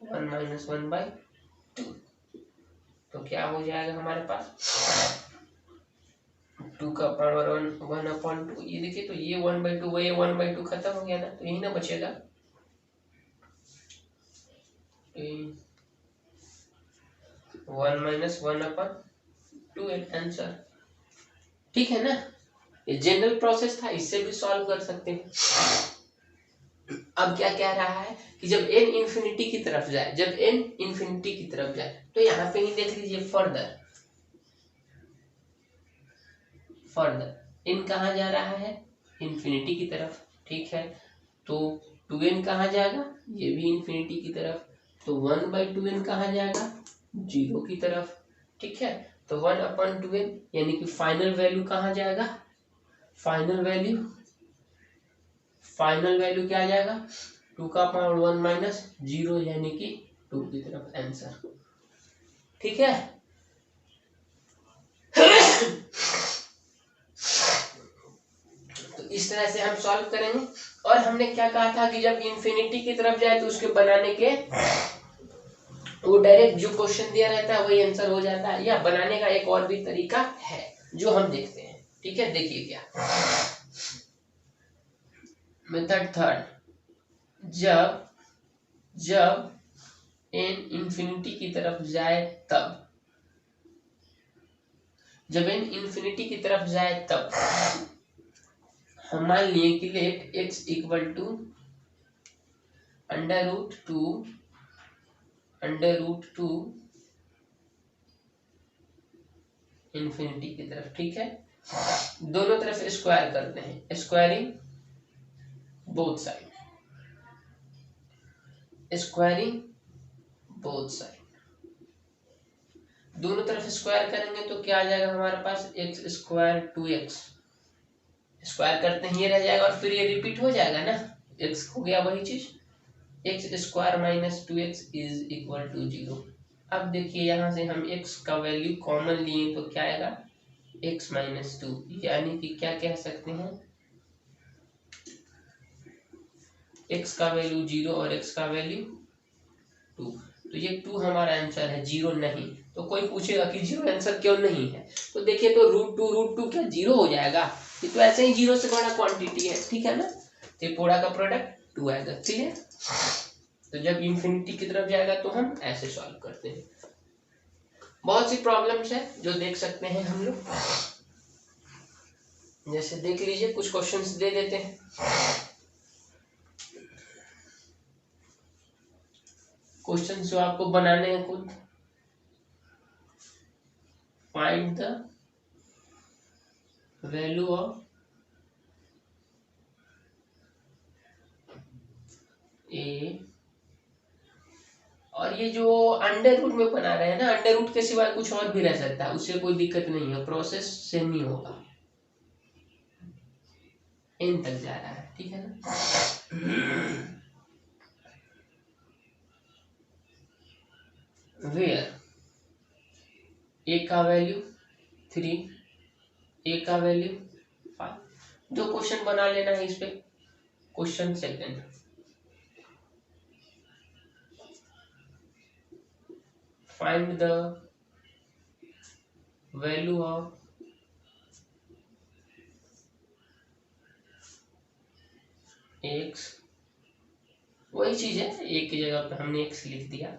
1 माइनस 1/2। तो क्या हो जाएगा हमारे पास 2 का पावर 1/2। ये देखिए तो ये 1/2 ये 1/2 खत्म हो गया ना, तो यही ना बचेगा 1 माइनस 1/2 आंसर। ठीक है ना, ये जनरल प्रोसेस था, इससे भी सॉल्व कर सकते हैं। अब क्या कह रहा है कि जब n इंफिनिटी की तरफ जाए, जब n इंफिनिटी की तरफ जाए, तो यहाँ पे ही देख लीजिए फर्दर n कहाँ जा रहा है इंफिनिटी की तरफ। ठीक है, तो 2n कहाँ जाएगा, ये भी इंफिनिटी की तरफ, तो 1/2n कहाँ जाएगा 0 की तरफ। ठीक है, तो 1/2n यानी कि फाइनल वैल्यू कहाँ जाएगा, फाइनल वैल्यू क्या आ जाएगा 2 का पावर 1 माइनस 0 यानी कि 2 की तरफ आंसर। ठीक है तो इस तरह से हम सॉल्व करेंगे। और हमने क्या कहा था कि जब इंफिनिटी की तरफ जाए तो उसके बनाने के वो डायरेक्ट जो क्वेश्चन दिया रहता है वही आंसर हो जाता है, या बनाने का एक और भी तरीका है जो हम देखते हैं। ठीक है, देखिए क्या मेथड थर्ड, जब n इंफिनिटी की तरफ जाए तब, जब n इंफिनिटी की तरफ जाए तब हम मान लिए कि let x equal to √2 infinity की तरफ। ठीक है, दोनों तरफ स्क्वायर करते हैं, स्क्वायरिंग बोथ साइड, दोनों तरफ स्क्वायर करेंगे तो क्या आ जाएगा हमारे पास x स्क्वायर 2x, स्क्वायर करते ही ये रह जाएगा और फिर ये रिपीट हो जाएगा ना, x हो गया वही चीज, x square minus 2x is equal to 0। अब देखिए यहाँ से हम x का वैल्यू कॉमन लिए तो क्या आएगा x माइनस 2, यानी कि क्या कह सकते हैं x का वैल्यू 0 और x का वैल्यू 2, तो ये 2 हमारा आंसर है, 0 नहीं। तो कोई पूछेगा कि 0 आंसर क्यों नहीं है, तो देखिए तो √2 क्या 0 हो जाएगा, ये तो ऐसे ही 0 से बड़ा क्वांटिटी है। ठीक है ना, तो ये पूरा का प्रोडक्ट 2 आएगा। क्लियर, तो जब इंफिनिटी की तरफ जाएगा तो हम ऐसे सॉल्व करते हैं। बहुत सी प्रॉब्लम्स है जो देख सकते हैं हम लोग, जैसे देख लीजिए कुछ क्वेश्चंस दे देते हैं। क्वेश्चन जो आपको बनाने हैं खुद, फाइंड द वैल्यू ऑफ ए, और ये जो अंडर रूट में बना रहे हैं ना, अंडर रूट के सिवाय कुछ और भी रह सकता है, उससे कोई दिक्कत नहीं है, प्रोसेस सेम ही होगा, एन तक जा रहा है। ठीक है ना, वेयर ए का वैल्यू 3, ए का वैल्यू 5, जो क्वेश्चन बना लेना है इस पे। Question second, find the value of x, वही चीज है, एक की जगह पे हमने एक्स लिख दिया,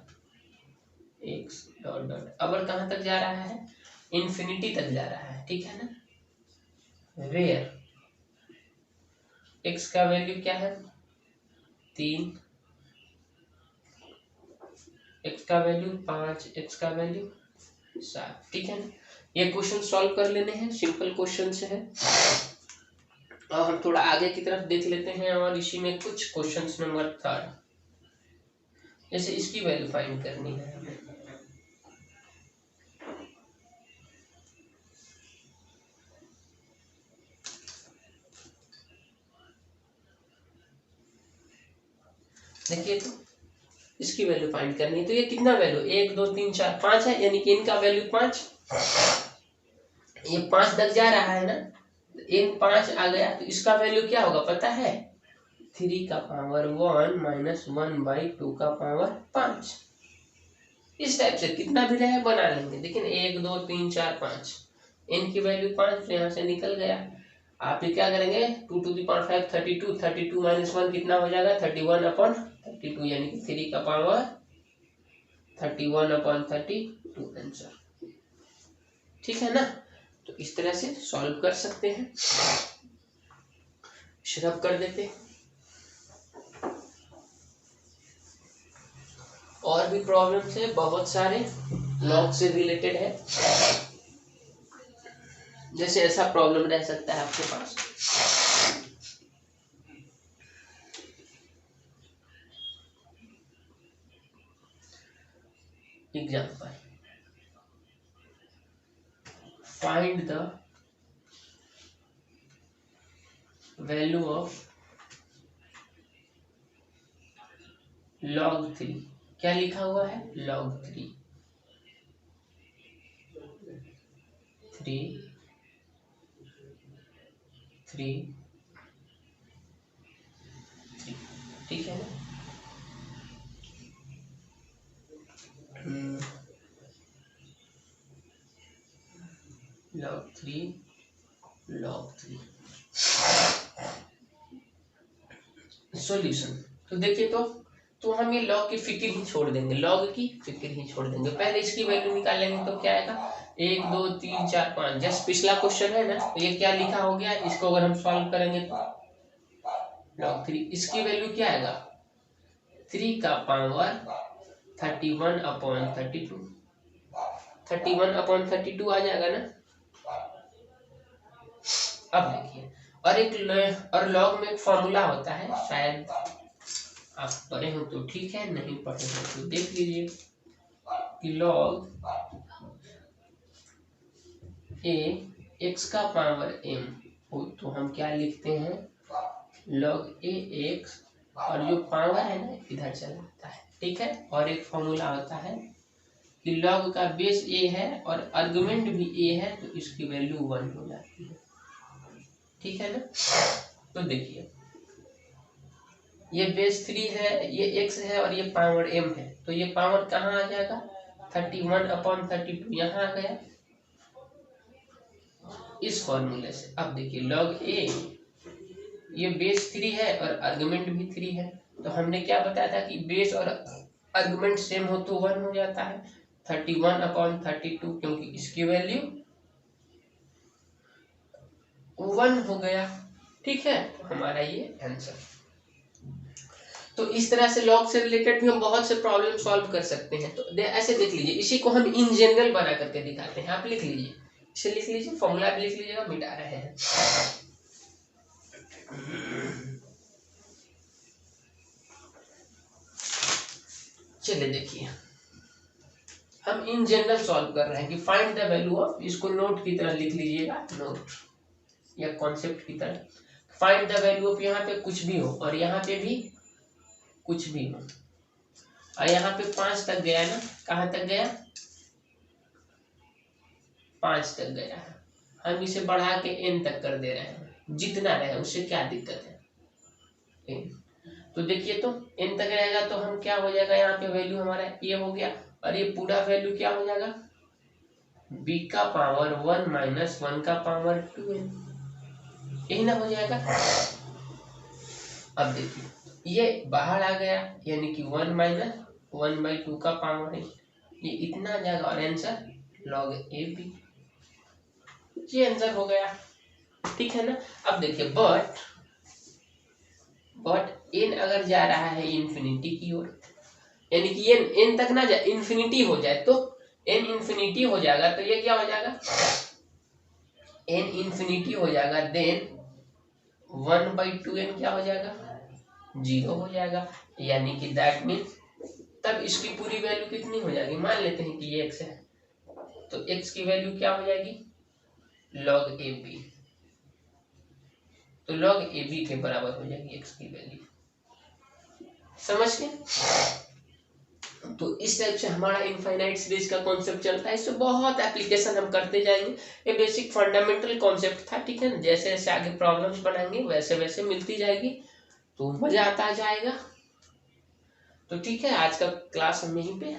एक्स डॉट डॉट, अब कहां तक जा रहा है इंफिनिटी तक जा रहा है। ठीक है ना, वेयर एक्स का वैल्यू क्या है 3, एक्स का वैल्यू 5, एक्स का वैल्यू 7। ठीक है ना, ये क्वेश्चन सॉल्व कर लेने हैं, सिंपल क्वेश्चन से है। और हम थोड़ा आगे की तरफ देख लेते हैं, और इसी में कुछ क्वेश्चंस नंबर 3, जैसे इसकी वैल्यू फाइंड करनी है हमें। देखिए तो इसकी वैल्यू फाइंड करनी है। तो ये कितना वैल्यू 1 2 3 4 5 है, यानी कि इनका वैल्यू 5, ये 5 तक जा रहा है ना, इन 5 आ गया तो इसका वैल्यू क्या होगा पता है, 3 का पावर 1 माइनस 1/2 का पावर 5। इस टाइप से कितना भी रहे बना लेंगे। देखिए 1 2 3 4 5, इनकी वैल्यू 5 तो यहाँ से निकल गया। आप ये क्या करेंगे 2 to the power 5 32, 32 माइनस 1 कितना हो जाएगा 31/32, यानी कि 3 का पावर 31/32 आंसर। ठीक है ना, तो इस तरह से सॉल्व कर सकते हैं। रब कर देते हैं। और भी प्रॉब्लम्स है बहुत सारे, लॉग से रिलेटेड है। जैसे ऐसा प्रॉब्लम रह सकता है आपके पास, example, find the value of log 3। क्या लिखा हुआ है log 3, 3 3 3, ठीक है ना। log 3 solution. तो देखिए तो हम ये लॉग की फिक्र ही छोड़ देंगे, लॉग की फिक्र ही छोड़ देंगे। पहले इसकी वैल्यू निकालेंगे तो क्या आएगा 1 2 3 4 5, जस्ट पिछला क्वेश्चन है ना, तो ये क्या लिखा हो गया, इसको अगर हम सॉल्व करेंगे तो log 3, इसकी वैल्यू क्या आएगा 3 का पावर 31/32, 31/32 आ जाएगा ना। अब देखिए, और लॉग में एक फॉर्मूला होता है, शायद आप पढ़े हो तो ठीक है, नहीं पढ़े हो तो देख लीजिए कि log a x का पावर m हो तो हम क्या लिखते हैं log a x, और जो पावर है ना इधर चला जाता है, ठीक है। और एक फॉर्मूला होता है कि log का बेस a है और आर्गुमेंट भी a है, तो इसकी वैल्यू 1 हो जाती है, ठीक है ना। तो देखिए ये बेस 3 है, ये x है और ये पावर m है, तो ये पावर कहाँ आ जाएगा 31/32, यहाँ आ गया इस फॉर्मूले से। अब देखिए log a, ये बेस 3 है और आर्गुमेंट भी 3 है, तो हमने क्या बताया था कि बेस और आर्गुमेंट सेम हो तो 1 हो जाता है 31/32, क्योंकि इसकी वैल्यू 1 हो गया, ठीक है। तो हमारा ये आंसर। तो इस तरह से लॉग से रिलेटेड भी हम बहुत से प्रॉब्लम सॉल्व कर सकते हैं। तो ऐसे देख लीजिए, इसी को हम इन जनरल बना करके दिखाते हैं। आप लिख लीजिए, इसे लिख लीजिए, फॉर्मूला भी लिख लीजिएगा, मिटा रहे हैं। चलिए देखिए, हम इन जनरल सॉल्व कर रहे हैं कि फाइंड द वैल्यू ऑफ, इसको नोट की तरह लिख लीजिएगा, नोट या कॉन्सेप्ट की तरह। फाइंड द वैल्यू ऑफ, यहाँ पे कुछ भी हो और यहाँ पे भी कुछ भी हो, और यहाँ पे 5 तक गया ना, कहाँ तक गया 5 तक गया है, हम इसे बढ़ा के n तक कर दे रहे हैं, जितना रहे उससे क्या दिक्कत है n। तो देखिए तो n तक रहेगा तो हम क्या हो जाएगा, यहाँ पे वैल्यू हमारा ये हो गया, और ये पूरा वैल्यू क्या हो जाएगा b का पावर 1 माइनस 1 का पावर 2n, यही ना हो जाएगा। अब देखिए ये बाहर आ गया, यानी कि 1 माइनस 1/2 का पावर है, ये इतना आ जाएगा, और आंसर log ab, ये आंसर हो गया, ठीक है ना। अब देखिए बट n अगर जा रहा है इंफिनिटी की ओर, यानी कि n तक ना जाए, इंफिनिटी हो जाए, तो n इंफिनिटी हो जाएगा, तो ये क्या हो जाएगा n इंफिनिटी हो जाएगा, देन 1/2n क्या हो जाएगा 0 हो जाएगा, यानी कि दैट मीन्स तब इसकी पूरी वैल्यू कितनी हो जाएगी, मान लेते हैं कि ये x है, तो x की वैल्यू क्या हो जाएगी log ab, तो log ab के बराबर हो जाएगी x की वैल्यू, समझ के। तो इस टाइप से हमारा इनफाइनाइट सीरीज का कॉन्सेप्ट चलता है, इससे बहुत एप्लीकेशन हम करते जाएंगे। ये बेसिक फंडामेंटल कॉन्सेप्ट था, ठीक है ना। जैसे जैसे आगे प्रॉब्लम्स बनाएंगे वैसे वैसे मिलती जाएगी, तो मजा आता जाएगा। तो ठीक है, आज का क्लास हम यहीं पे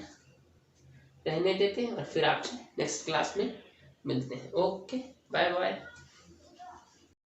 रहने देते हैं और फिर आपसे नेक्स्ट क्लास में मिलते हैं। Okay, bye bye.